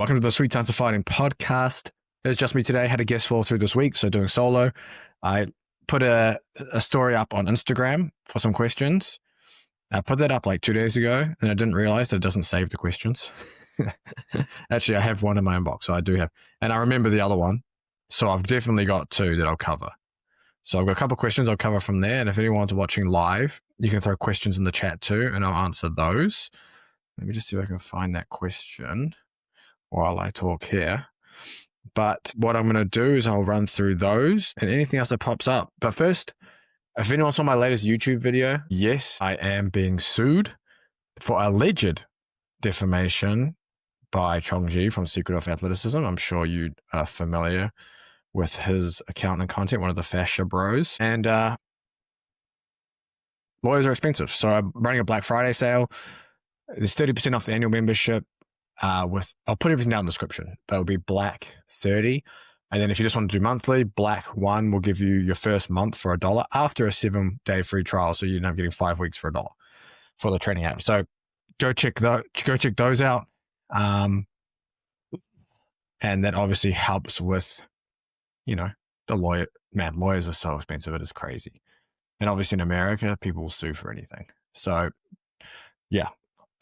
Welcome to the Sweet Science of Fighting podcast. It's just me today. Had a guest fall through this week, so doing solo. I put a story up on Instagram for some questions. I put that up like 2 days ago, and I didn't realize that it doesn't save the questions. Actually, I have one in my inbox, so I do have. And I remember the other one, so I've definitely got two that I'll cover. So I've got a couple of questions I'll cover from there, and if anyone's watching live, you can throw questions in the chat too, and I'll answer those. Let me just see if I can find that question while I talk here. But what I'm going to do is I'll run through those and anything else that pops up. But first, if anyone saw my latest YouTube video, yes, I am being sued for alleged defamation by Chongji from Secret of Athleticism. I'm sure you are familiar with his account and content, one of the fascia bros. And lawyers are expensive. So I'm running a Black Friday sale. There's 30% off the annual membership. I'll put everything down in the description. That will be Black 30. And then if you just want to do monthly, Black 1 will give you your first month for $1 after a 7-day free trial. So you end up getting 5 weeks for $1 for the training app. So go check those out. And that obviously helps with, the lawyer. Man, lawyers are so expensive. It is crazy. And obviously in America, people will sue for anything. So yeah.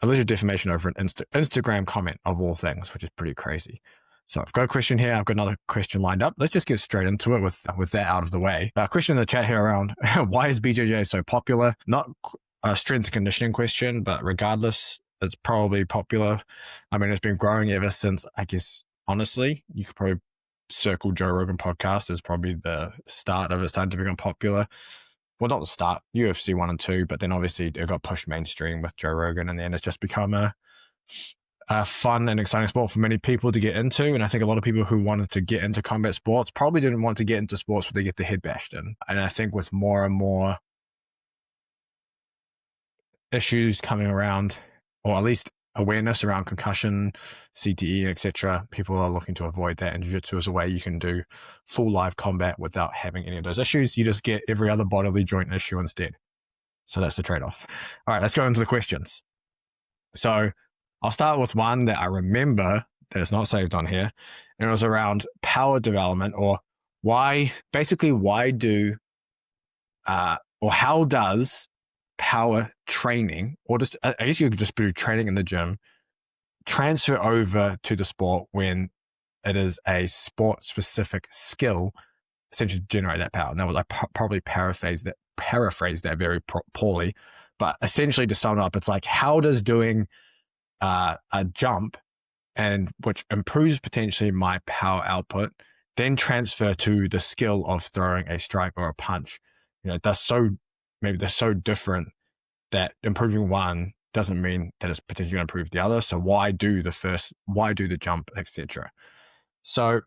Alleged defamation over an Instagram comment of all things, which is pretty crazy. So I've got a question here. I've got another question lined up. Let's just get straight into it with that out of the way. A question in the chat here around why is BJJ so popular? Not a strength and conditioning question, but regardless, it's probably popular. I mean, it's been growing ever since, I guess, honestly, you could probably circle Joe Rogan podcast as probably the start of it starting to become popular. Well, not the start, UFC 1 and 2, but then obviously it got pushed mainstream with Joe Rogan, and then it's just become a fun and exciting sport for many people to get into. And I think a lot of people who wanted to get into combat sports probably didn't want to get into sports where they get their head bashed in. And I think with more and more issues coming around, or at least awareness around concussion, CTE, etc., people are looking to avoid that. And jiu-jitsu is a way you can do full live combat without having any of those issues. You just get every other bodily joint issue instead. So that's the trade-off. All right, let's go into the questions. So I'll start with one that I remember that is not saved on here. And it was around power development, or how does power training, or just, I guess you could just do training in the gym, transfer over to the sport when it is a sport specific skill essentially to generate that power. Now, I probably paraphrase that very poorly, but essentially to sum it up, it's like, how does doing a jump, and which improves potentially my power output, then transfer to the skill of throwing a strike or a punch? Maybe they're so different that improving one doesn't mean that it's potentially going to improve the other. So why do the jump, etc.? So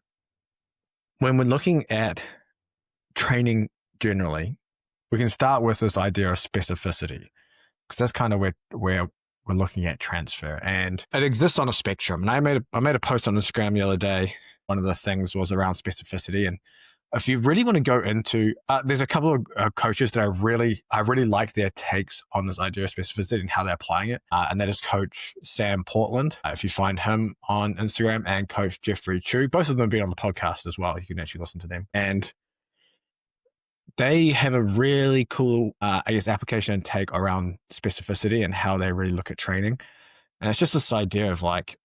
when we're looking at training generally, we can start with this idea of specificity, because that's kind of where we're looking at transfer, and it exists on a spectrum. And I made a post on Instagram the other day. One of the things was around specificity, and if you really want to go into, there's a couple of coaches that I really like their takes on this idea of specificity and how they're applying it. And that is Coach Sam Portland, if you find him on Instagram, and Coach Jeffrey Chu. Both of them have been on the podcast as well. You can actually listen to them. And they have a really cool, application and take around specificity and how they really look at training. And it's just this idea of like,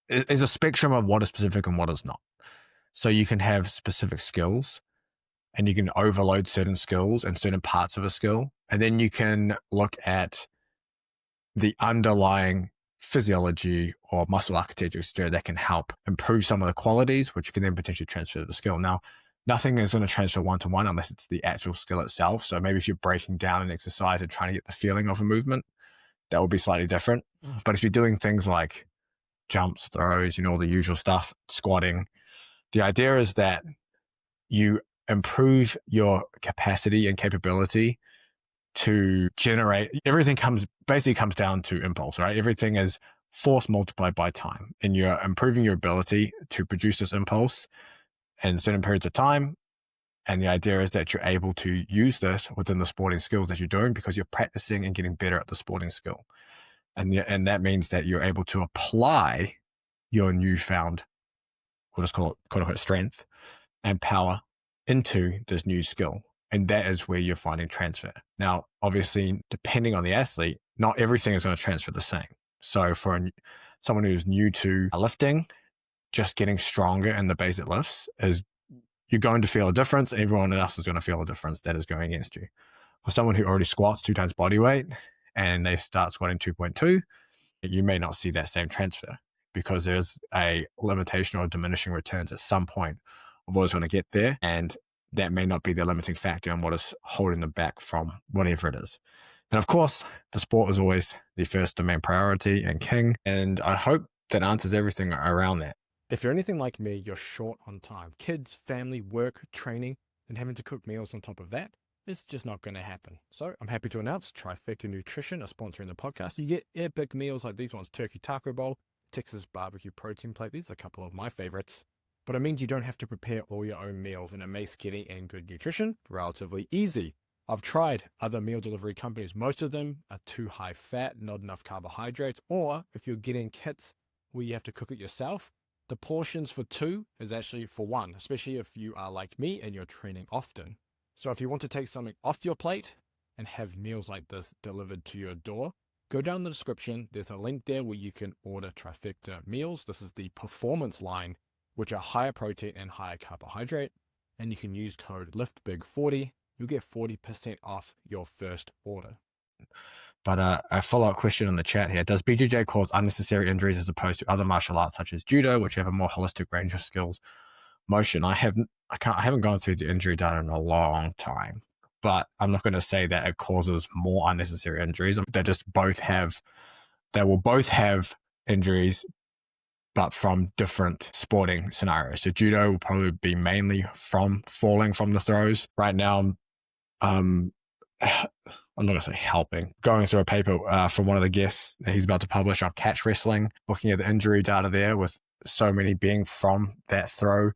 there's a spectrum of what is specific and what is not. So you can have specific skills, and you can overload certain skills and certain parts of a skill. And then you can look at the underlying physiology or muscle architecture that can help improve some of the qualities, which can then potentially transfer to the skill. Now, nothing is going to transfer one-to-one unless it's the actual skill itself. So maybe if you're breaking down an exercise and trying to get the feeling of a movement, that will be slightly different. But if you're doing things like jumps, throws, all the usual stuff, squatting, the idea is that you improve your capacity and capability to generate. Everything comes down to impulse, right? Everything is force multiplied by time, and you're improving your ability to produce this impulse in certain periods of time. And the idea is that you're able to use this within the sporting skills that you're doing, because you're practicing and getting better at the sporting skill. And that means that you're able to apply your newfound, we'll just call it quote unquote strength and power into this new skill. And that is where you're finding transfer. Now, obviously, depending on the athlete, not everything is going to transfer the same. So for someone who's new to lifting, just getting stronger in the basic lifts is you're going to feel a difference. And everyone else is going to feel a difference that is going against you. For someone who already squats 2 times body weight and they start squatting 2.2, you may not see that same transfer because there's a limitation or diminishing returns at some point of what is going to get there. And that may not be the limiting factor in what is holding them back from whatever it is. And of course, the sport is always the first and main priority and king. And I hope that answers everything around that. If you're anything like me, you're short on time. Kids, family, work, training, and having to cook meals on top of that, it's just not going to happen. So I'm happy to announce Trifecta Nutrition are sponsoring the podcast. You get epic meals like these ones: turkey taco bowl, Texas barbecue protein plate. These are a couple of my favorites. But it means you don't have to prepare all your own meals, and it makes getting and good nutrition relatively easy. I've tried other meal delivery companies. Most of them are too high fat, not enough carbohydrates, or if you're getting kits where you have to cook it yourself, the portions for 2 is actually for 1, especially if you are like me and you're training often. So if you want to take something off your plate and have meals like this delivered to your door, go down the description. There's a link there where you can order Trifecta meals. This is the performance line, which are higher protein and higher carbohydrate. And you can use code LIFTBIG40. You'll get 40% off your first order. But a follow-up question in the chat here: does BJJ cause unnecessary injuries as opposed to other martial arts such as judo, which have a more holistic range of skills? Motion. I haven't gone through the injury data in a long time, but I'm not going to say that it causes more unnecessary injuries. They will both have injuries, but from different sporting scenarios. So judo will probably be mainly from falling from the throws. Right now, I'm not going to say helping. Going through a paper from one of the guests that he's about to publish on catch wrestling, looking at the injury data there with so many being from that throw,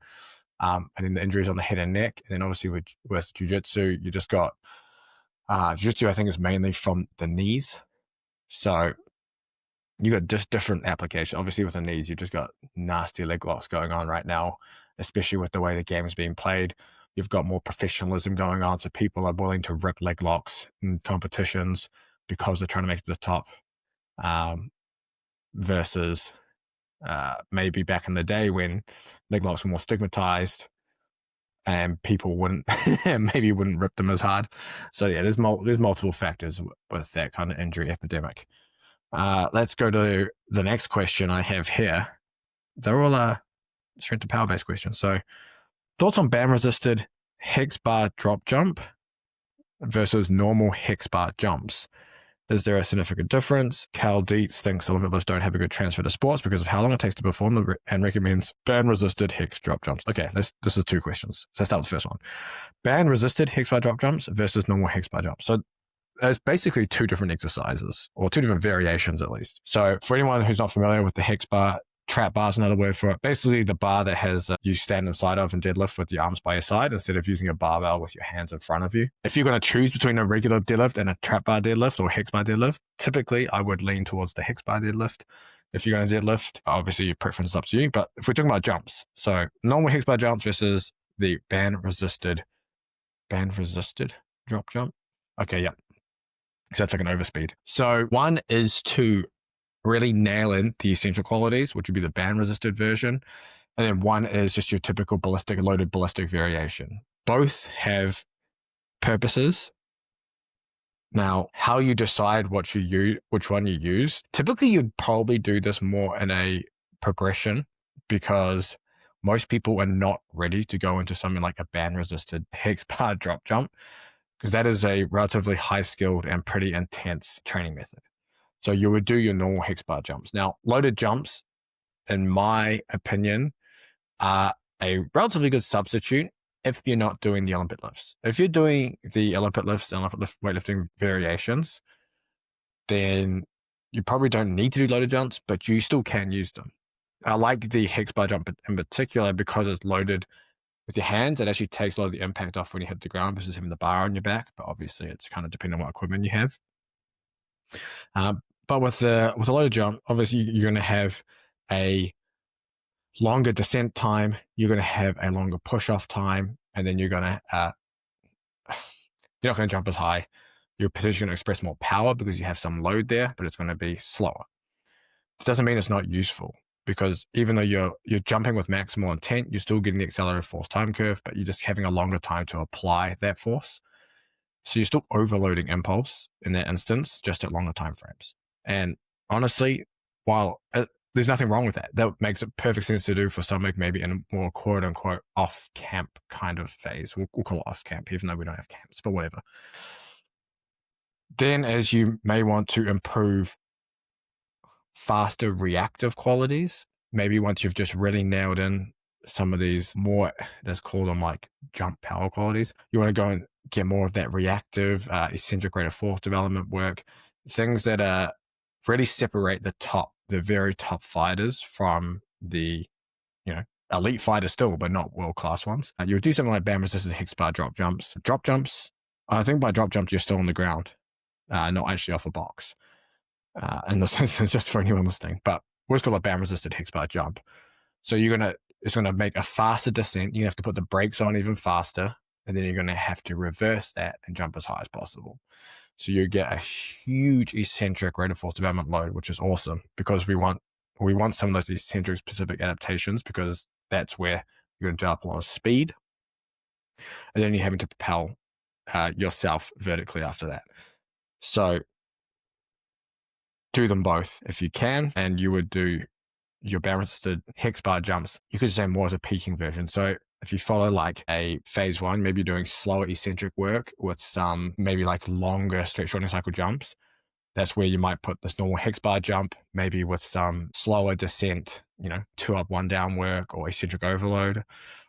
and then the injuries on the head and neck. And then obviously with jiu-jitsu, you just got, jiu-jitsu I think is mainly from the knees. So you got just different application. Obviously with the knees, you've just got nasty leg locks going on right now, especially with the way the game is being played. You've got more professionalism going on, so people are willing to rip leg locks in competitions because they're trying to make it to the top, versus maybe back in the day when leg locks were more stigmatized and people wouldn't rip them as hard. So yeah, there's multiple factors with that kind of injury epidemic. Let's go to the next question I have here. They're all strength to power based questions. So, thoughts on band resisted hex bar drop jump versus normal hex bar jumps? Is there a significant difference? Cal Dietz thinks Olympic lifts don't have a good transfer to sports because of how long it takes to perform them, and recommends band resisted hex drop jumps. Okay, this is 2 questions. So let's start with the first one. Band resisted hex bar drop jumps versus normal hex bar jumps. So there's basically 2 different exercises, or 2 different variations at least. So for anyone who's not familiar with the hex bar, trap bar is another word for it. Basically the bar that has you stand inside of and deadlift with your arms by your side instead of using a barbell with your hands in front of you. If you're going to choose between a regular deadlift and a trap bar deadlift or hex bar deadlift, typically I would lean towards the hex bar deadlift. If you're going to deadlift, obviously your preference is up to you. But if we're talking about jumps, so normal hex bar jumps versus the band resisted drop jump. Okay, yeah. Because that's like an overspeed. So one is to really nail in the essential qualities, which would be the band resisted version. And then one is just your typical loaded ballistic variation. Both have purposes. Now, how you decide which one you use, typically you'd probably do this more in a progression because most people are not ready to go into something like a band resisted hex bar drop jump, because that is a relatively high skilled and pretty intense training method. So you would do your normal hex bar jumps. Now, loaded jumps, in my opinion, are a relatively good substitute if you're not doing the Olympic lifts. If you're doing the Olympic lifts and Olympic weightlifting variations, then you probably don't need to do loaded jumps, but you still can use them. I like the hex bar jump in particular because it's loaded with your hands. It actually takes a lot of the impact off when you hit the ground versus having the bar on your back, but obviously it's kind of depending on what equipment you have. But with a low jump, obviously you're going to have a longer descent time, you're going to have a longer push-off time, and then you're not going to jump as high. You're potentially going to express more power because you have some load there, but it's going to be slower. It doesn't mean it's not useful, because even though you're jumping with maximal intent, you're still getting the accelerated force time curve, but you're just having a longer time to apply that force. So you're still overloading impulse in that instance, just at longer time frames. And honestly, while there's nothing wrong with that, that makes it perfect sense to do for somebody maybe in a more quote unquote off camp kind of phase. We'll call it off camp, even though we don't have camps, but whatever. Then, as you may want to improve faster reactive qualities, maybe once you've just really nailed in some of these more, let's call them like jump power qualities, you want to go and get more of that reactive, eccentric rate of force development work, things that really separate the very top fighters from the, elite fighters still, but not world-class ones. You would do something like band-resisted hex bar drop jumps. Drop jumps, I think by drop jumps, you're still on the ground, not actually off a box. In the sense, it's just for anyone listening, but what's called a band-resisted hex bar jump. So it's gonna make a faster descent. You have to put the brakes on even faster, and then you're gonna have to reverse that and jump as high as possible. So you get a huge eccentric rate of force development load, which is awesome, because we want some of those eccentric specific adaptations, because that's where you're going to develop a lot of speed, and then you're having to propel yourself vertically after that. So do them both if you can, and you would do your band-resisted hex bar jumps. You could say more as a peaking version. So if you follow like a phase one, maybe doing slower eccentric work with some maybe like longer stretch shortening cycle jumps, that's where you might put this normal hex bar jump, maybe with some slower descent, 2 up, 1 down work, or eccentric overload,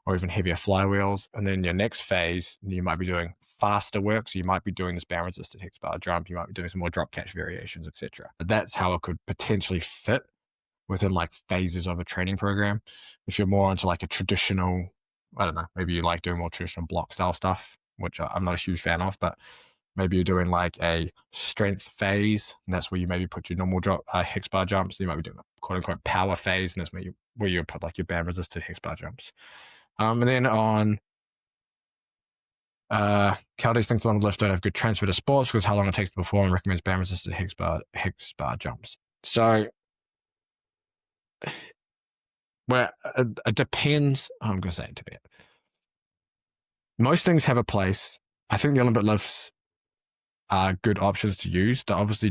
or even heavier flywheels. And then your next phase, you might be doing faster work. So you might be doing this band-resisted hex bar jump. You might be doing some more drop catch variations, etc. That's how it could potentially fit within like phases of a training program. If you're more into like a traditional, I don't know, maybe you like doing more traditional block style stuff, which I'm not a huge fan of, but maybe you're doing like a strength phase, and that's where you maybe put your normal hex bar jumps. You might be doing a quote unquote power phase, and that's where you put like your band resisted hex bar jumps. And then on Caldex thinks long lift don't have good transfer to sports because how long it takes to perform, and recommends band resisted hex bar jumps. So it depends. I'm going to say it to be. Most things have a place. I think the Olympic lifts are good options to use. They're obviously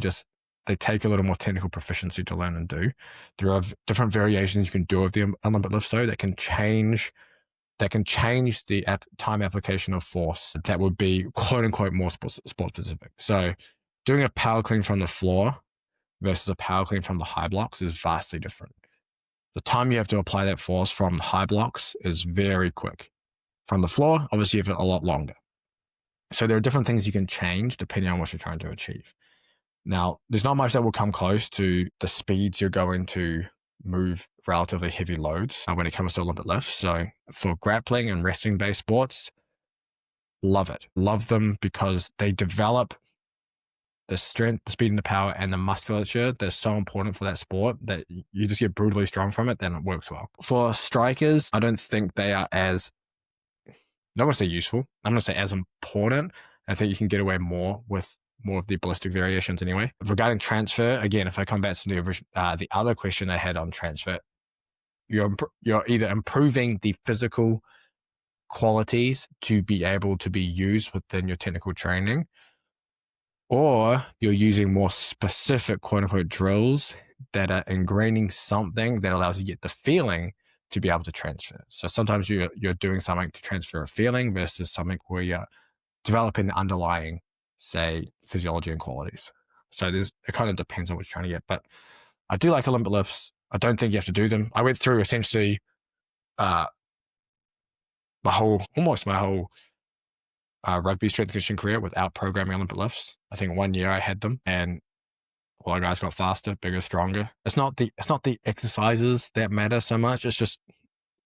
they take a little more technical proficiency to learn and do. There are different variations you can do of the Olympic lift, so that can change the time application of force that would be quote unquote more sport specific. So doing a power clean from the floor versus a power clean from the high blocks is vastly different. The time you have to apply that force from the high blocks is very quick. From the floor, obviously you have a lot longer. So there are different things you can change depending on what you're trying to achieve. Now, there's not much that will come close to the speeds you're going to move relatively heavy loads when it comes to Olympic lifts. So for grappling and wrestling-based sports, love it. Love them because they develop the strength, the speed, and the power, and the musculature that's so important for that sport that you just get brutally strong from it, then it works well. For strikers, I don't think they are as, I don't want to say useful, I'm going to say as important. I think you can get away more with more of the ballistic variations anyway. Regarding transfer, again, if I come back to the other question I had on transfer, you're either improving the physical qualities to be able to be used within your technical training, or you're using more specific quote unquote drills that are ingraining something that allows you to get the feeling to be able to transfer. So sometimes you're doing something to transfer a feeling versus something where you're developing the underlying, say, physiology and qualities. So it kind of depends on what you're trying to get. But I do like Olympic lifts. I don't think you have to do them. I went through essentially my whole rugby strength and conditioning career without programming Olympic lifts. I think 1 year I had them, and all our guys got faster, bigger, stronger. It's not the exercises that matter so much. It's just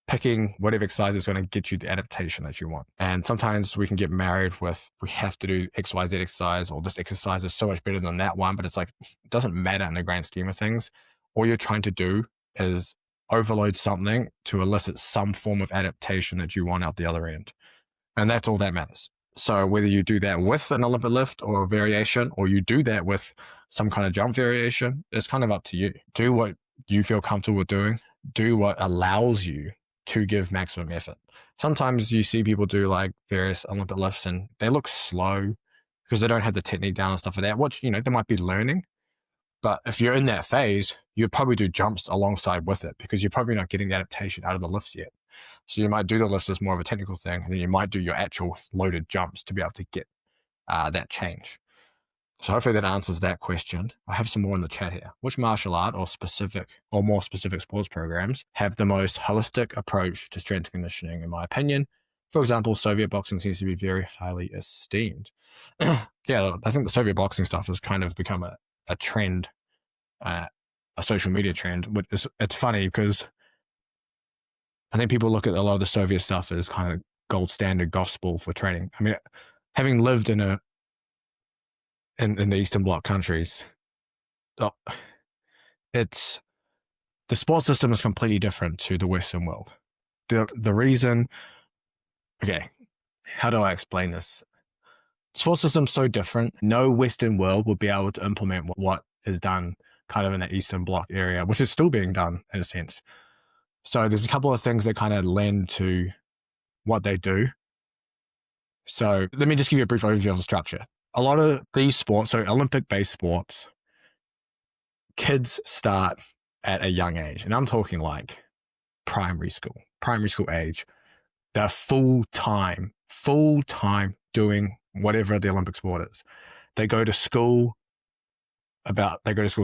picking whatever exercise is going to get you the adaptation that you want. And sometimes we can get married with, we have to do XYZ exercise, or this exercise is so much better than that one, but it's like, it doesn't matter in the grand scheme of things. All you're trying to do is overload something to elicit some form of adaptation that you want out the other end. And that's all that matters. So whether you do that with an Olympic lift or a variation, or you do that with some kind of jump variation, it's kind of up to you. Do what you feel comfortable doing. Do what allows you to give maximum effort. Sometimes you see people do like various Olympic lifts and they look slow because they don't have the technique down and stuff like that, which, they might be learning. But if you're in that phase, you'd probably do jumps alongside with it because you're probably not getting the adaptation out of the lifts yet. So you might do the lifts as more of a technical thing, and then you might do your actual loaded jumps to be able to get that change. So hopefully that answers that question. I have some more in the chat here. Which martial art or more specific sports programs have the most holistic approach to strength conditioning, in my opinion? For example, Soviet boxing seems to be very highly esteemed. Yeah, I think the Soviet boxing stuff has kind of become a trend, a social media trend. It's funny because I think people look at a lot of the Soviet stuff as kind of gold standard gospel for training. I mean, having lived in the Eastern Bloc countries, it's the sports system is completely different to the Western world. The reason, okay, how do I explain this? The sports system's so different. No Western world will be able to implement what is done kind of in the Eastern Bloc area, which is still being done in a sense. So there's a couple of things that kind of lend to what they do. So let me just give you a brief overview of the structure. A lot of these sports, so Olympic-based sports, kids start at a young age. And I'm talking like primary school age. They're full-time doing whatever the Olympic sport is. They go to school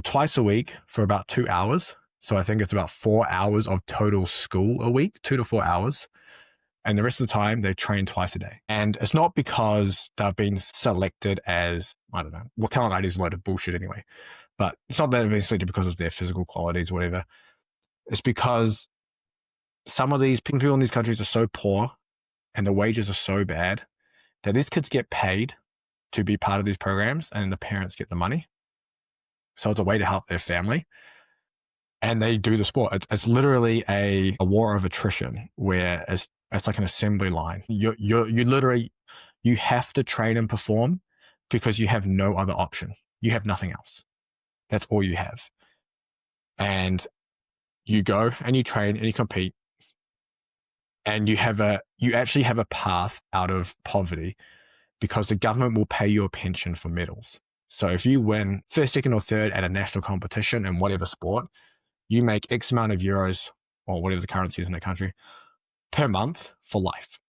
twice a week for about 2 hours. So I think it's about 4 hours of total school a week, 2 to 4 hours. And the rest of the time, they train twice a day. And it's not because they've been selected as, I don't know, well, talent ID is a load of bullshit anyway. But it's not that they've been selected because of their physical qualities or whatever. It's because some of these people in these countries are so poor and the wages are so bad that these kids get paid to be part of these programs and the parents get the money. So it's a way to help their family. And they do the sport. It's literally a war of attrition where it's like an assembly line. You literally, you have to train and perform because you have no other option. You have nothing else. That's all you have. And you go and you train and you compete, and you actually have a path out of poverty because the government will pay you a pension for medals. So if you win first, second, or third at a national competition in whatever sport, you make X amount of euros, or whatever the currency is in the country, per month for life.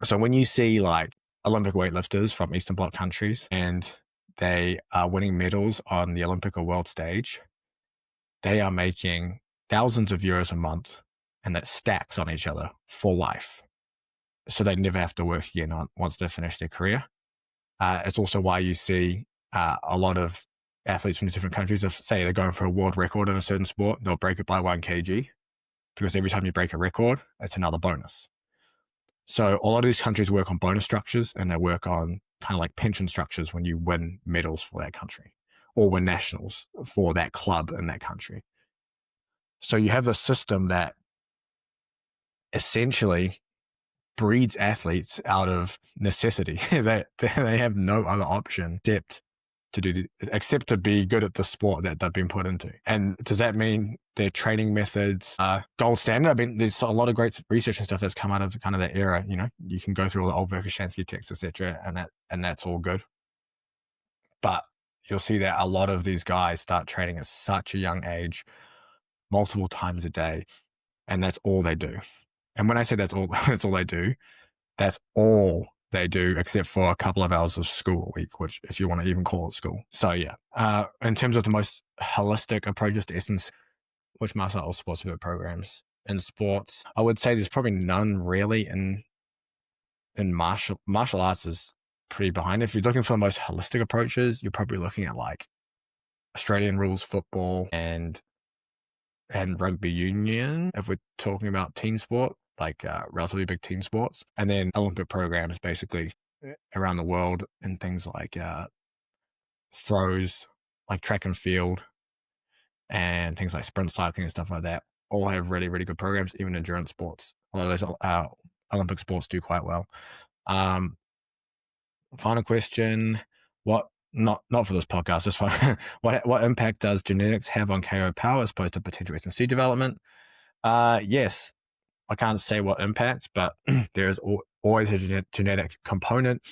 So when you see like Olympic weightlifters from Eastern Bloc countries and they are winning medals on the Olympic or world stage, they are making thousands of euros a month, and that stacks on each other for life. So they never have to work again once they finish their career. It's also why you see a lot of athletes from different countries, if say they're going for a world record in a certain sport, they'll break it by 1 kg, because every time you break a record, it's another bonus. So a lot of these countries work on bonus structures, and they work on kind of like pension structures when you win medals for that country or win nationals for that club in that country. So you have a system that essentially breeds athletes out of necessity. They have no other option except to be good at the sport that they've been put into. And does that mean their training methods are gold standard? I mean, there's a lot of great research and stuff that's come out of kind of that era. You can go through all the old Verkhoshansky texts, etc., and that's all good. But you'll see that a lot of these guys start training at such a young age, multiple times a day, and that's all they do. And when I say that's all they do, that's all they do, except for a couple of hours of school a week, which, if you want to even call it school. So yeah, in terms of the most holistic approaches to essence, which martial arts sports programs in sports, I would say there's probably none really in martial arts is pretty behind. If you're looking for the most holistic approaches, you're probably looking at like Australian rules football and and rugby union, if we're talking about team sport, like relatively big team sports. And then Olympic programs basically around the world in things like throws, like track and field, and things like sprint cycling and stuff like that, all have really, really good programs, even endurance sports. A lot of those Olympic sports do quite well. Final question. What, not for this podcast, this one. what impact does genetics have on KO power as opposed to potential SNC development? Yes, I can't say what impact, but there is always a genetic component.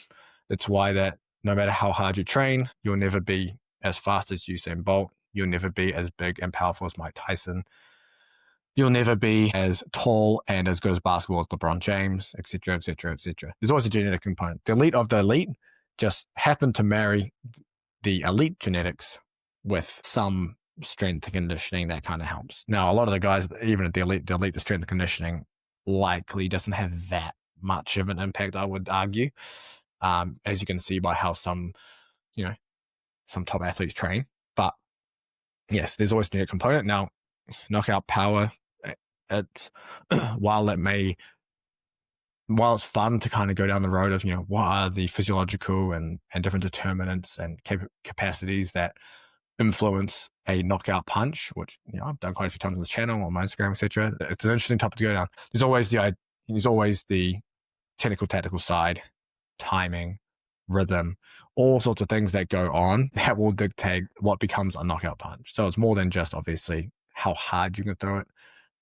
It's why that no matter how hard you train, you'll never be as fast as Usain Bolt. You'll never be as big and powerful as Mike Tyson. You'll never be as tall and as good as basketball as LeBron James, etc., etc., etc. There's always a genetic component. The elite of the elite just happen to marry the elite genetics with some strength and conditioning that kind of helps. Now, a lot of the guys, even at the elite, the strength and conditioning likely doesn't have that much of an impact, I would argue, as you can see by how some top athletes train. But yes, there's always a genetic component. Now, knockout power, it's while it's fun to kind of go down the road of, what are the physiological and different determinants and capacities that influence a knockout punch, which I've done quite a few times on this channel, on my Instagram, etc. It's an interesting topic to go down. There's always the technical, tactical side, timing, rhythm, all sorts of things that go on that will dictate what becomes a knockout punch. So it's more than just obviously how hard you can throw it.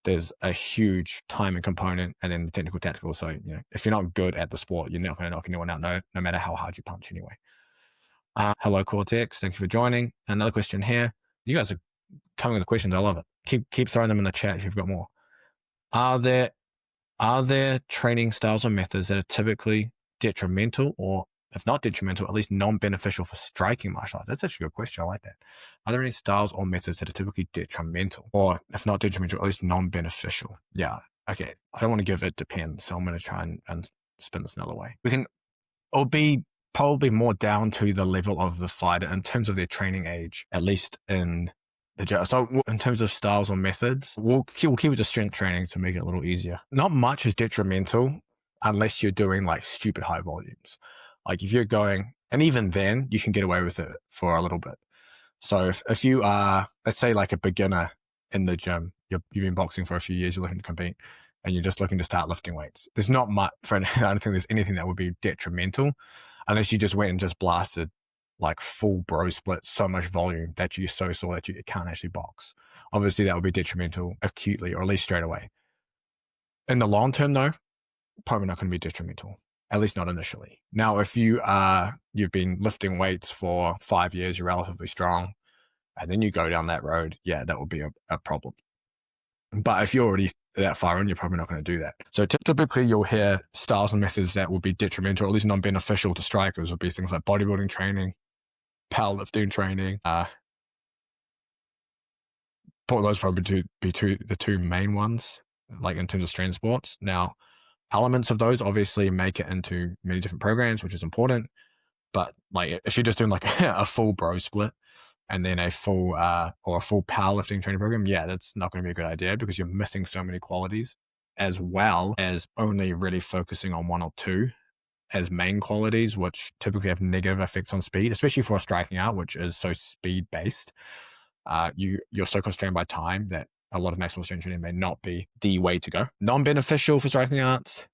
There's a huge timing component and then the technical, tactical. So, if you're not good at the sport, you're not going to knock anyone out, no matter how hard you punch anyway. Hello, Cortex. Thank you for joining. Another question here. You guys are coming with the questions. I love it. Keep throwing them in the chat if you've got more. Are there training styles or methods that are typically detrimental, or if not detrimental, at least non-beneficial for striking martial arts? That's actually a good question. I like that. Are there any styles or methods that are typically detrimental, or if not detrimental, at least non-beneficial? Yeah. Okay. I don't want to give it depends, so I'm going to try and spin this another way. It'll be probably more down to the level of the fighter in terms of their training age, at least in the gym. So in terms of styles or methods, we'll keep it to strength training to make it a little easier. Not much is detrimental unless you're doing like stupid high volumes. Like if you're going, and even then you can get away with it for a little bit. So if you are, let's say like a beginner in the gym, you've been boxing for a few years, you're looking to compete, and you're just looking to start lifting weights. There's not much I don't think there's anything that would be detrimental unless you just went and just blasted like full bro split, so much volume that you're so sore that you can't actually box. Obviously that would be detrimental acutely, or at least straight away. In the long term though, probably not going to be detrimental, at least not initially. Now, if you've been lifting weights for 5 years, you're relatively strong, and then you go down that road, yeah, that will be a problem. But if you're already that far in, you're probably not going to do that. So typically you'll hear styles and methods that will be detrimental, or at least non-beneficial to strikers, will be things like bodybuilding training, powerlifting training. Those probably be the two main ones, like in terms of strength sports. Now, elements of those obviously make it into many different programs, which is important. But like if you're just doing like a full bro split and then a full powerlifting training program, yeah, that's not going to be a good idea because you're missing so many qualities, as well as only really focusing on one or two as main qualities, which typically have negative effects on speed, especially for striking out, which is so speed based. You're so constrained by time that a lot of maximal strength training may not be the way to go. Non-beneficial for striking arts.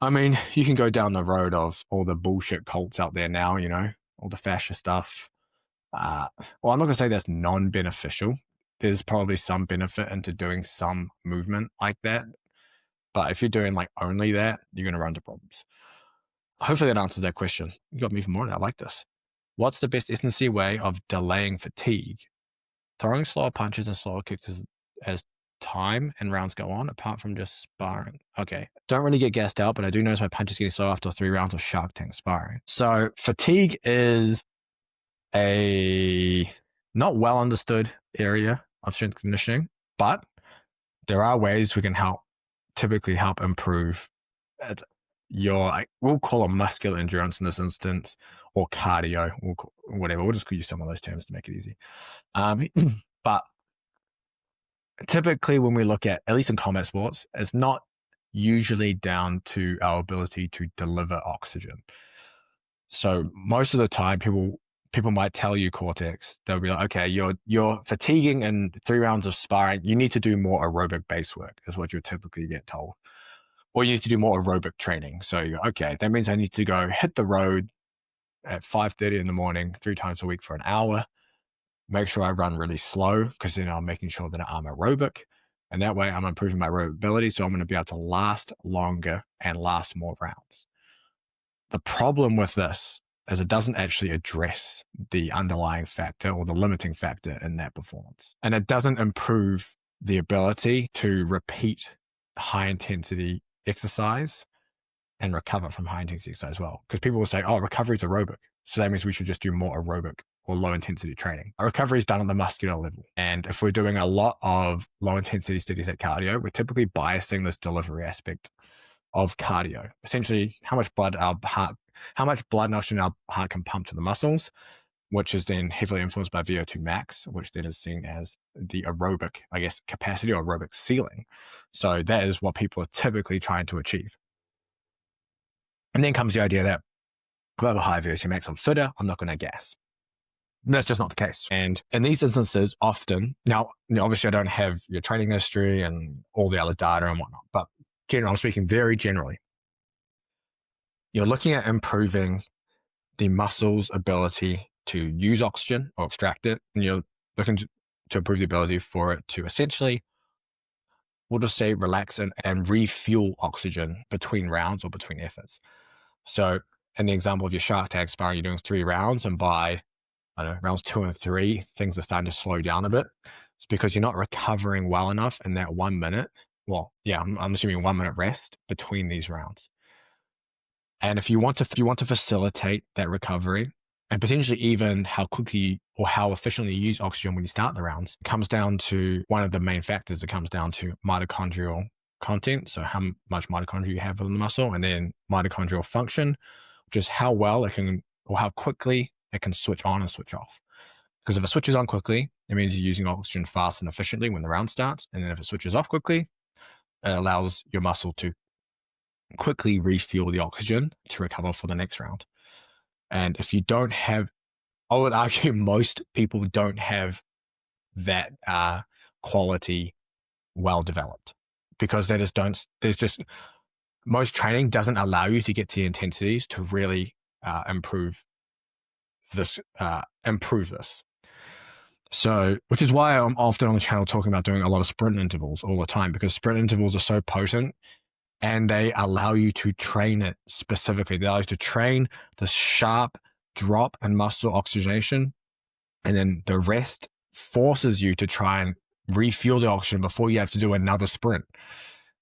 I mean, you can go down the road of all the bullshit cults out there now, all the fascist stuff. Well, I'm not going to say that's non-beneficial. There's probably some benefit into doing some movement like that. But if you're doing like only that, you're going to run into problems. Hopefully that answers that question. You got me even more. I like this. What's the best SNC way of delaying fatigue? Throwing slower punches and slower kicks as time and rounds go on, apart from just sparring. Okay. Don't really get gassed out, but I do notice my punches getting slow after 3 rounds of Shark Tank sparring. So fatigue is a not well understood area of strength conditioning, but there are ways we can typically help improve we'll call it muscular endurance in this instance, or cardio, or whatever. We'll just use some of those terms to make it easy. But typically when we look at least in combat sports, it's not usually down to our ability to deliver oxygen. So most of the time, people might tell you, Cortex, they'll be like, okay, you're fatiguing in 3 rounds of sparring. You need to do more aerobic base work, is what you typically get told. Or you need to do more aerobic training. So you go, okay, that means I need to go hit the road at 5:30 in the morning, 3 times a week for an hour. Make sure I run really slow, because then I'm making sure that I'm aerobic. And that way I'm improving my aerobic ability. So I'm going to be able to last longer and last more rounds. The problem with this is it doesn't actually address the underlying factor or the limiting factor in that performance. And it doesn't improve the ability to repeat high intensity exercise and recover from high intensity exercise as well. Because people will say, oh, recovery is aerobic. So that means we should just do more aerobic or low intensity training. Our recovery is done on the muscular level. And if we're doing a lot of low intensity steady state cardio, we're typically biasing this delivery aspect of cardio. Essentially, how much blood and oxygen our heart can pump to the muscles, which is then heavily influenced by VO2 max, which then is seen as the aerobic, I guess, capacity or aerobic ceiling. So that is what people are typically trying to achieve. And then comes the idea that if I have a high VO2 max, I'm fitter, I'm not going to gas. And that's just not the case. And in these instances, often, now, obviously I don't have your training history and all the other data and whatnot, but I'm speaking very generally. You're looking at improving the muscle's ability to use oxygen or extract it, and you're looking to improve the ability for it to essentially, we'll just say, relax and refuel oxygen between rounds or between efforts. So in the example of your shark tag sparring, you're doing 3 rounds, and by, I don't know, rounds 2 and 3, things are starting to slow down a bit. It's because you're not recovering well enough in that 1 minute. Well, yeah, I'm assuming 1 minute rest between these rounds. And if you want to facilitate that recovery, and potentially even how quickly or how efficiently you use oxygen when you start the rounds, it comes down to one of the main factors. It comes down to mitochondrial content, so how much mitochondria you have in the muscle, and then mitochondrial function, which is how well it can, or how quickly it can switch on and switch off. Because if it switches on quickly, it means you're using oxygen fast and efficiently when the round starts. And then if it switches off quickly, it allows your muscle to quickly refuel the oxygen to recover for the next round. And if you don't have, I would argue most people don't have that quality well developed, because most training doesn't allow you to get to the intensities to really improve this. So, which is why I'm often on the channel talking about doing a lot of sprint intervals all the time, because sprint intervals are so potent and they allow you to train it specifically. They allow you to train the sharp drop in muscle oxygenation, and then the rest forces you to try and refuel the oxygen before you have to do another sprint.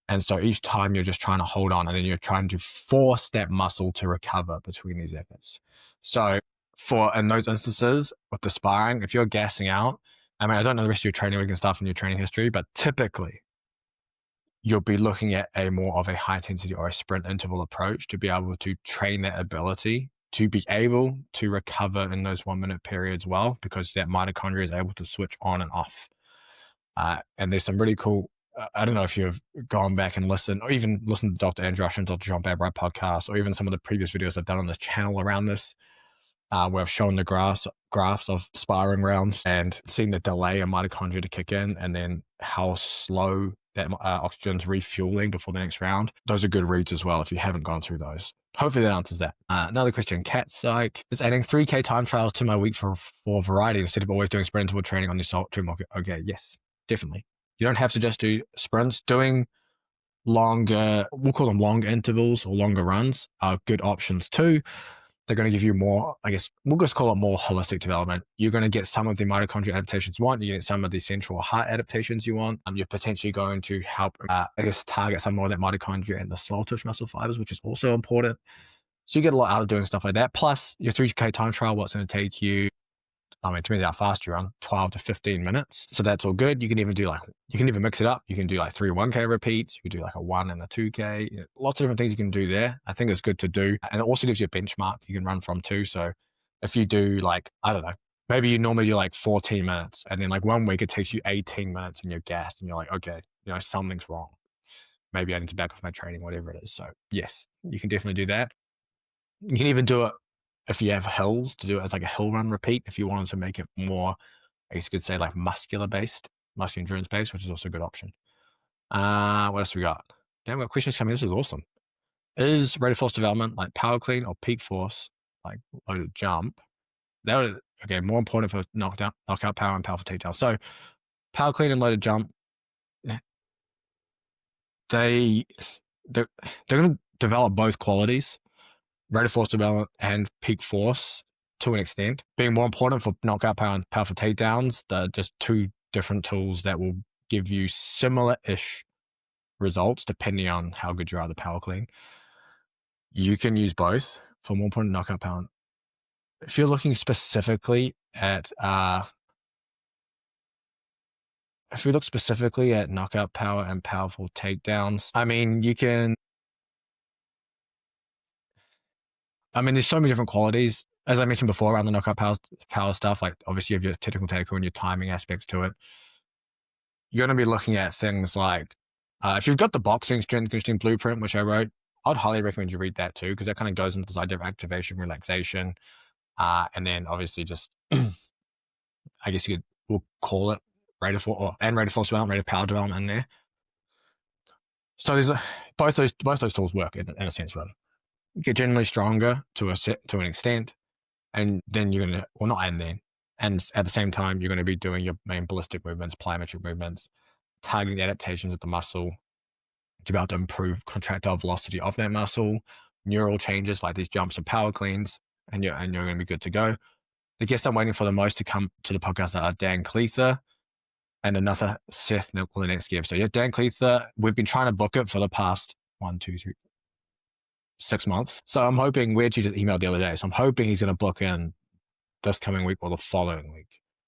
And so each time you're just trying to hold on, and then you're trying to force that muscle to recover between these efforts. So in those instances with the sparring, if you're gassing out, I mean, I don't know the rest of your training week and stuff in your training history, but typically you'll be looking at a more of a high intensity or a sprint interval approach to be able to train that ability to be able to recover in those 1 minute periods well, because that mitochondria is able to switch on and off. And there's some really cool, I don't know if you've gone back and listened, or even listened to Dr. Andrew Rush and Dr. John Babride podcast, or even some of the previous videos I've done on this channel around this, where I've shown the graphs of sparring rounds and seen the delay in mitochondria to kick in, and then how slow that oxygen's refueling before the next round. Those are good reads as well if you haven't gone through those. Hopefully that answers that. Another question, Cat Psych is adding 3K time trials to my week for variety instead of always doing sprint interval training on the salt trim. Okay, yes, definitely. You don't have to just do sprints. Doing longer, we'll call them long intervals or longer runs, are good options too. They're going to give you more, I guess, we'll just call it more holistic development. You're going to get some of the mitochondrial adaptations you want. You get some of the central heart adaptations you want. You're potentially going to help, target some more of that mitochondria and the slow twitch muscle fibers, which is also important. So you get a lot out of doing stuff like that. Plus, your 3K time trial, what's going to take you, I mean, to me, how fast you run, 12 to 15 minutes. So that's all good. You can even mix it up. You can do like 3 1K repeats. You can do like a 1 and a 2K. Lots of different things you can do there. I think it's good to do. And it also gives you a benchmark you can run from too. So if you do like, I don't know, maybe you normally do like 14 minutes, and then like 1 week it takes you 18 minutes and you're gassed and you're like, okay, something's wrong. Maybe I need to back off my training, whatever it is. So yes, you can definitely do that. You can even do it if you have hills, to do it as like a hill run repeat if you wanted to make it more, I guess you could say, like muscular endurance based, which is also a good option. What else we got? Damn, we got questions coming in. This is awesome. Is rate of force development like power clean or peak force, like loaded jump? That would, okay, more important for knockout power and powerful takedown. So power clean and loaded jump, they're going to develop both qualities, rate of force development and peak force to an extent. Being more important for knockout power and powerful takedowns, they're just two different tools that will give you similar-ish results depending on how good you are at the power clean. You can use both for more important knockout power. If you're looking specifically at if we look specifically at knockout power and powerful takedowns, I mean, there's so many different qualities. As I mentioned before around the knockout power stuff, like obviously you have your technical takeover and your timing aspects to it. You're going to be looking at things like, if you've got the boxing strength conditioning blueprint, which I wrote, I'd highly recommend you read that too, because that kind of goes into this idea of activation, relaxation, and then obviously just, I guess we'll call it rate of force development, rate of power development in there. So there's both those tools work in a sense, really. You get generally stronger to an extent, and then you're gonna, well, not and then, and at the same time you're going to be doing your main ballistic movements, plyometric movements, targeting the adaptations of the muscle to be able to improve contractile velocity of that muscle, neural changes like these jumps and power cleans, and you're going to be good to go. The guests I'm waiting for the most to come to the podcast are Dan Cleeser and another Seth Nikolensky. So yeah, Dan Cleeser, we've been trying to book it for the past 6 months. So I'm hoping, we actually just emailed the other day, so I'm hoping he's going to book in this coming week or the following week,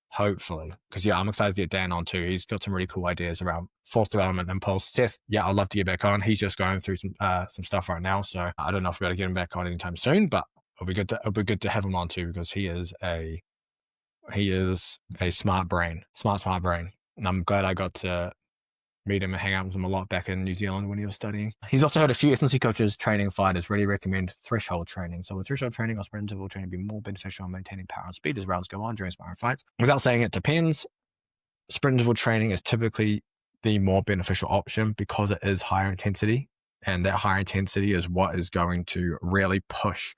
hopefully. Because yeah, I'm excited to get Dan on too. He's got some really cool ideas around force development and impulse. Seth, yeah, I'd love to get back on. He's just going through some stuff right now, so I don't know if we're going to get him back on anytime soon, but it'll be good to have him on too, because he is a smart brain, and I'm glad I got to meet him and hang out with him a lot back in New Zealand when he was studying. He's also had a few SNC coaches training fighters really recommend threshold training. So with threshold training or sprint interval training be more beneficial in maintaining power and speed as rounds go on during sparring fights. Without saying it depends, sprint interval training is typically the more beneficial option because it is higher intensity, and that higher intensity is what is going to really push.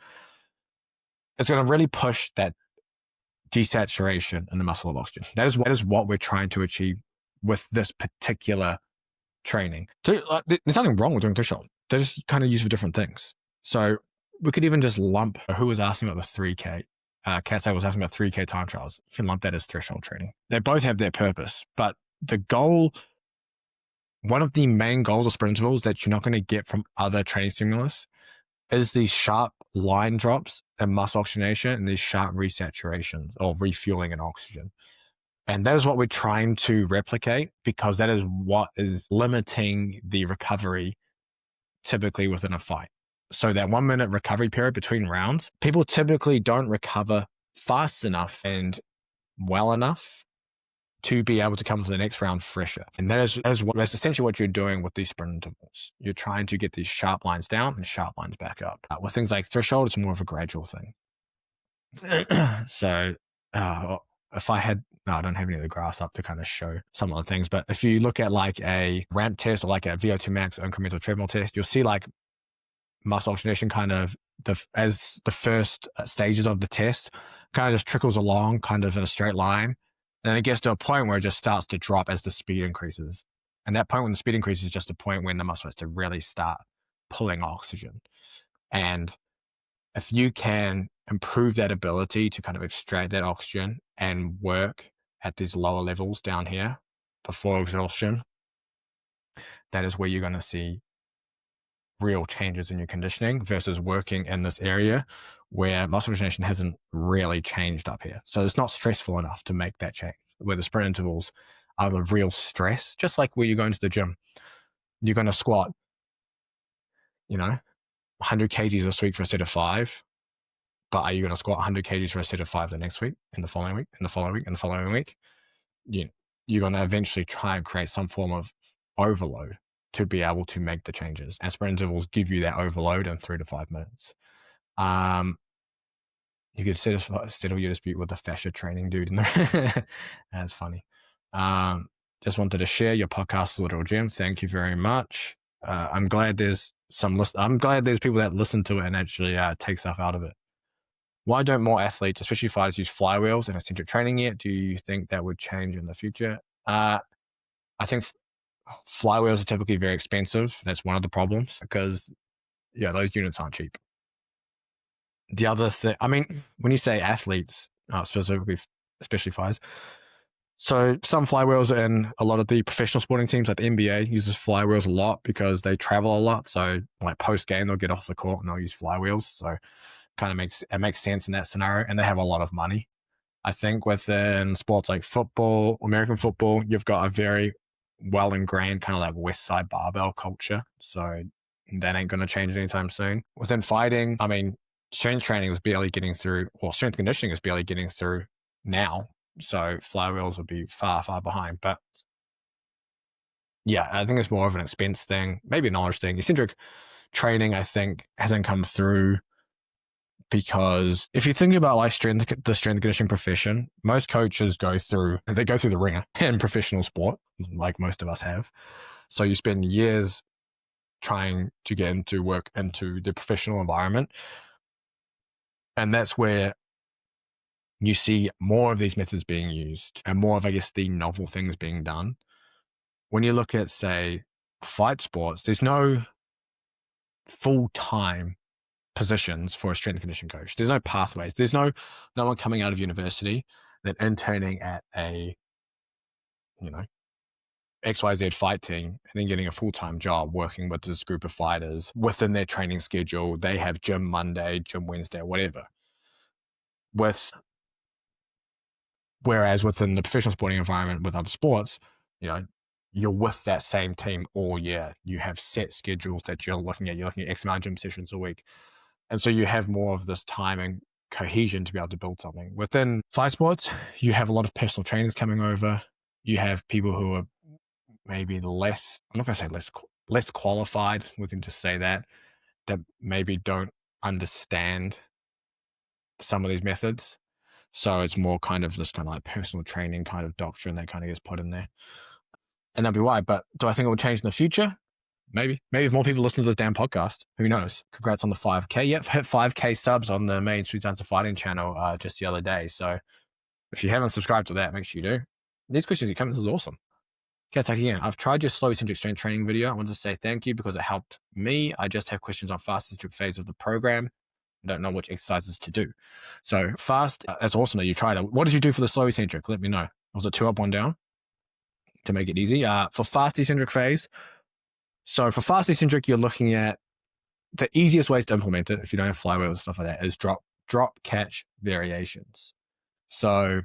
It's going to really push that desaturation in the muscle of oxygen. That is what we're trying to achieve with this particular training. So, there's nothing wrong with doing threshold. They're just kind of used for different things. So we could even just lump, who was asking about the 3K? Katsai was asking about 3K time trials. You can lump that as threshold training. They both have their purpose, but the goal, one of the main goals of sprint intervals that you're not going to get from other training stimulus is these sharp line drops and muscle oxygenation and these sharp resaturations or refueling in oxygen. And that is what we're trying to replicate, because that is what is limiting the recovery typically within a fight. So that 1 minute recovery period between rounds, people typically don't recover fast enough and well enough to be able to come to the next round fresher. And that's essentially what you're doing with these sprint intervals. You're trying to get these sharp lines down and sharp lines back up. With things like threshold, it's more of a gradual thing. So if I had, no, I don't have any of the graphs up to kind of show some of the things, but if you look at like a ramp test or like a VO2 max incremental treadmill test, you'll see like muscle oxygenation kind of as the first stages of the test kind of just trickles along kind of in a straight line. And then it gets to a point where it just starts to drop as the speed increases. And that point when the speed increases is just a point when the muscle has to really start pulling oxygen. And if you can improve that ability to kind of extract that oxygen and work at these lower levels down here before exhaustion, that is where you're going to see real changes in your conditioning versus working in this area where muscle oxygenation hasn't really changed up here. So it's not stressful enough to make that change, where the sprint intervals are the real stress, just like where you're going to the gym. You're going to squat, 100 kgs this week for a set of 5. but are you going to squat 100 kgs for a set of 5 the next week, and the following week, and the following week, and the following week? You're going to eventually try and create some form of overload to be able to make the changes. And sprint intervals give you that overload in 3 to 5 minutes. You could settle your dispute with the fascia training dude. That's funny. Just wanted to share your podcast's little gem. Thank you very much. I'm glad there's I'm glad there's people that listen to it and actually take stuff out of it. Why don't more athletes, especially fighters, use flywheels and eccentric training yet? Do you think that would change in the future? I think flywheels are typically very expensive. That's one of the problems because, those units aren't cheap. The other thing, when you say athletes, specifically, especially fighters, so some flywheels in a lot of the professional sporting teams, like the NBA, uses flywheels a lot because they travel a lot. So like post game, they'll get off the court and they'll use flywheels. So kind of makes sense in that scenario, and they have a lot of money. I think within sports like football, American football, you've got a very well ingrained kind of like West Side barbell culture. So that ain't going to change anytime soon. Within fighting, strength training is barely getting through, or strength conditioning is barely getting through now. So flywheels will be far, far behind. But yeah, I think it's more of an expense thing, maybe a knowledge thing. Eccentric training, I think, hasn't come through because if you're thinking about like the strength conditioning profession, most coaches go through the ringer in professional sport, like most of us have. So you spend years trying to get into work into the professional environment. And that's where you see more of these methods being used and more of, I guess, the novel things being done. When you look at, say, fight sports, there's no full-time positions for a strength and conditioning coach. There's no pathways. There's no one coming out of university that interning at a, XYZ fight team and then getting a full-time job working with this group of fighters within their training schedule. They have gym Monday, gym Wednesday, whatever. Whereas within the professional sporting environment with other sports, you're with that same team all year. You have set schedules that you're looking at. You're looking at X amount of gym sessions a week. And so you have more of this time and cohesion to be able to build something. Within fight sports, you have a lot of personal trainers coming over. You have people who are maybe I'm not going to say less qualified. We can just say that maybe don't understand some of these methods. So it's more kind of this kind of like personal training kind of doctrine that kind of gets put in there. And that'd be why. But do I think it will change in the future? Maybe if more people listen to this damn podcast, who knows? Congrats on the 5K. Yep, hit 5K subs on the main SWEETSCIENCE Fighting channel just the other day. So if you haven't subscribed to that, make sure you do. These questions you come, this is awesome. Okay, take again. I've tried your slow eccentric strength training video. I want to say thank you because it helped me. I just have questions on fast eccentric phase of the program. I don't know which exercises to do. So fast, that's awesome that you tried it. What did you do for the slow eccentric? Let me know. Was it 2 up, 1 down? To make it easy. For fast eccentric phase, so for fast eccentric, you're looking at the easiest ways to implement it, if you don't have flywheels and stuff like that, is drop catch variations. So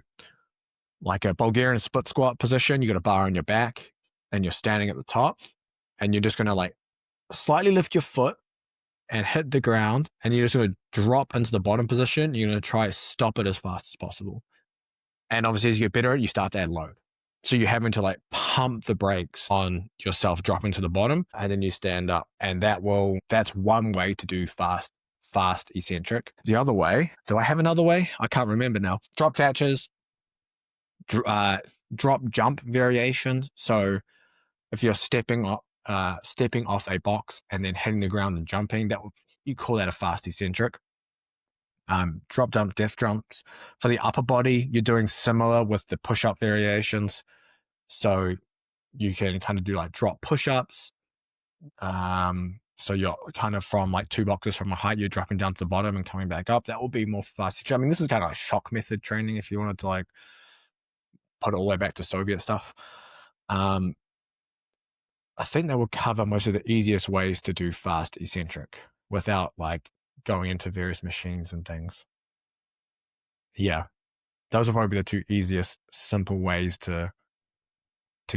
like a Bulgarian split squat position, you got a bar on your back and you're standing at the top and you're just going to like slightly lift your foot and hit the ground, and you're just going to drop into the bottom position. You're going to try to stop it as fast as possible. And obviously as you get better at it, you start to add load. So you're having to like pump the brakes on yourself dropping to the bottom, and then you stand up. And that's one way to do fast eccentric. The other way, do I have another way? I can't remember now. Drop catches, drop jump variations. So if you're stepping off a box and then hitting the ground and jumping, you call that a fast eccentric. Drop jump, death jumps. For the upper body, you're doing similar with the push-up variations. So you can kind of do like drop push-ups. So you're kind of from like 2 boxes from a height, you're dropping down to the bottom and coming back up. That will be more fast. This is kind of like shock method training if you wanted to like put it all the way back to Soviet stuff. I think that would cover most of the easiest ways to do fast eccentric without like going into various machines and things. Yeah, those will probably be the 2 easiest, simple ways to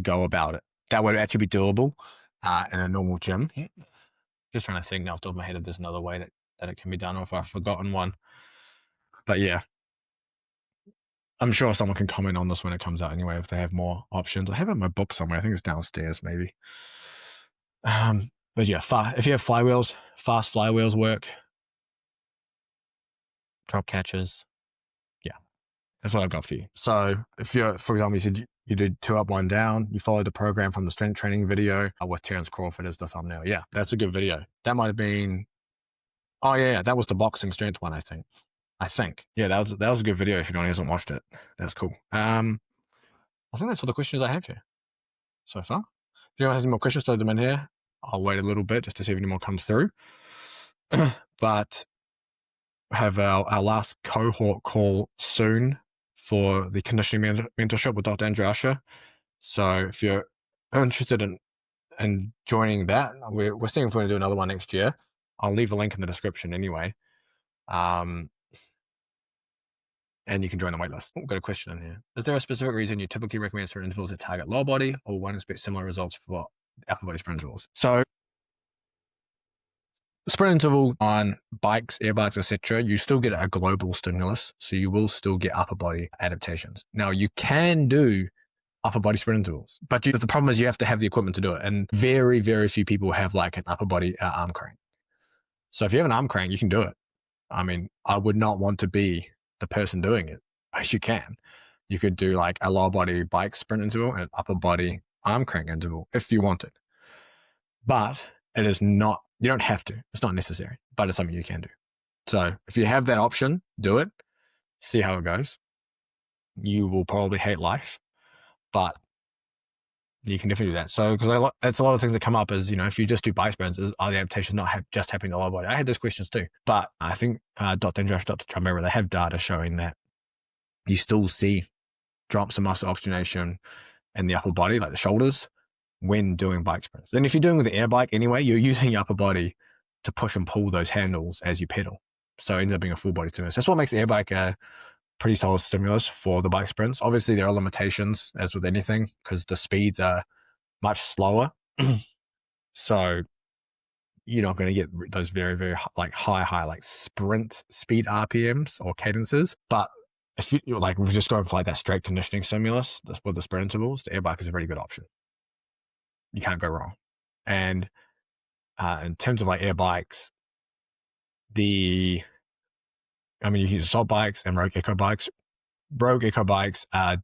go about it. That would actually be doable in a normal gym. Just trying to think now off the top of my head if there's another way that it can be done, or if I've forgotten one. But yeah, I'm sure someone can comment on this when it comes out anyway if they have more options. I have it in my book somewhere. I think it's downstairs maybe. But yeah, if you have flywheels, fast flywheels work. Drop catches. Yeah, that's what I've got for you. So if you're, for example, you said you did 2 up, 1 down, you followed the program from the strength training video with Terence Crawford as the thumbnail. Yeah, that's a good video. That might have been, oh yeah, that was the boxing strength one, I think. Yeah, that was a good video if anyone hasn't watched it. That's cool. I think that's all the questions I have here so far. If anyone has any more questions, throw them in here. I'll wait a little bit just to see if any more comes through. But have our last cohort call soon for the conditioning mentorship with Dr. Andrew Usher. So if you're interested in joining that, we're seeing if we're going to do another one next year. I'll leave a link in the description anyway. And you can join the waitlist. Got a question in here. Is there a specific reason you typically recommend certain intervals that target lower body, or one expect similar results for upper body sprint intervals? So sprint interval on bikes, air bikes, etc., you still get a global stimulus, so you will still get upper body adaptations. Now, you can do upper body sprint intervals, but the problem is you have to have the equipment to do it, and very, very few people have like an upper body arm crank. So if you have an arm crank, you can do it. I mean, I would not want to be the person doing it, but you can. You could do like a lower body bike sprint interval and an upper body arm crank interval if you wanted. But it is not, you don't have to. It's not necessary, but it's something you can do. So if you have that option, do it. See how it goes. You will probably hate life, but you can definitely do that. So, because it's a lot of things that come up is, if you just do bike sprints, are the adaptations not just happening in the lower body? I had those questions too, but I think Dr. Josh, Dr. Taniwha, they have data showing that you still see drops in muscle oxygenation in the upper body, like the shoulders, when doing bike sprints. And if you're doing with the air bike anyway, you're using your upper body to push and pull those handles as you pedal. So it ends up being a full body stimulus. That's what makes the air bike a pretty solid stimulus for the bike sprints. Obviously, there are limitations, as with anything, because the speeds are much slower. So you're not going to get those very, very high, like sprint speed RPMs or cadences. But if you're we're just going for like that straight conditioning stimulus with the sprint intervals, the air bike is a very good option. You can't go wrong. And in terms of like air bikes, you can use assault bikes and rogue eco bikes. Rogue eco bikes are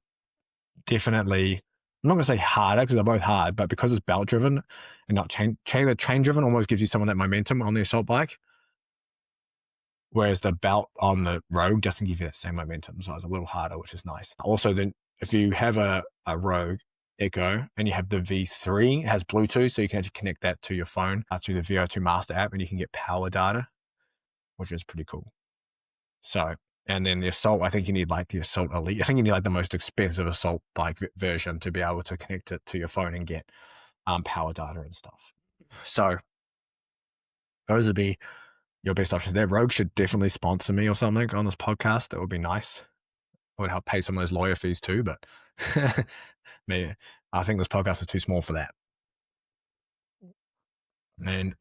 definitely, I'm not going to say harder because they're both hard, but because it's belt driven and not chain driven, almost gives you some of that momentum on the assault bike. Whereas the belt on the Rogue doesn't give you that same momentum. So it's a little harder, which is nice. Also, then if you have a Rogue Echo and you have the V3, it has Bluetooth, so you can actually connect that to your phone through the VO2 Master app, and you can get power data, which is pretty cool. So, and then the Assault, I think you need like the Assault Elite. I think you need like the most expensive Assault bike version to be able to connect it to your phone and get power data and stuff. So those would be your best options there. Rogue should definitely sponsor me or something on this podcast. That would be nice. It would help pay some of those lawyer fees too, but maybe I think this podcast is too small for that. And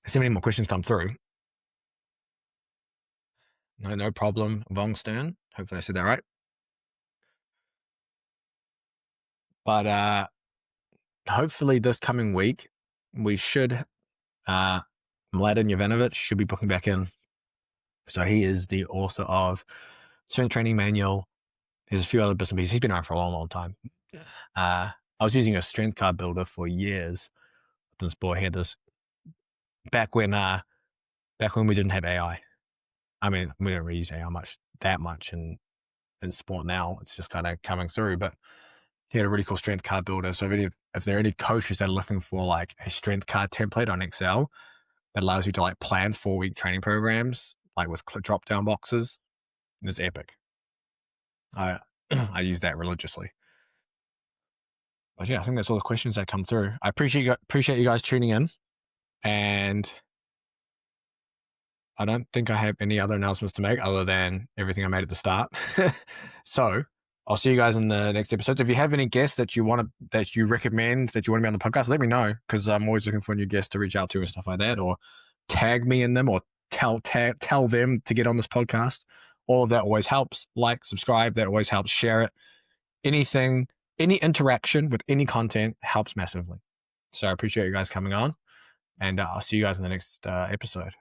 see many more questions come through. No problem, Vong Stern. Hopefully I said that right. But hopefully this coming week we should Mladen Jovanovic should be booking back in. So he is the author of Strength Training Manual. There's a few other bits and pieces. He's been around for a long, long time. I was using a strength card builder for years. This boy had this back when we didn't have AI. I mean, we don't really use AI that much in sport now. It's just kind of coming through. But he had a really cool strength card builder. So if there are any coaches that are looking for like a strength card template on Excel that allows you to like plan 4-week training programs, like with drop down boxes, it's epic. I use that religiously. But yeah, I think that's all the questions that come through. I appreciate you guys tuning in, and I don't think I have any other announcements to make other than everything I made at the start. So I'll see you guys in the next episode. If you have any guests that you recommend that you want to be on the podcast, let me know, because I'm always looking for new guests to reach out to and stuff like that, or tag me in them, or tell them to get on this podcast, All of that always helps. Like, subscribe, that always helps. Share it. Anything, any interaction with any content helps massively. So I appreciate you guys coming on, and I'll see you guys in the next episode.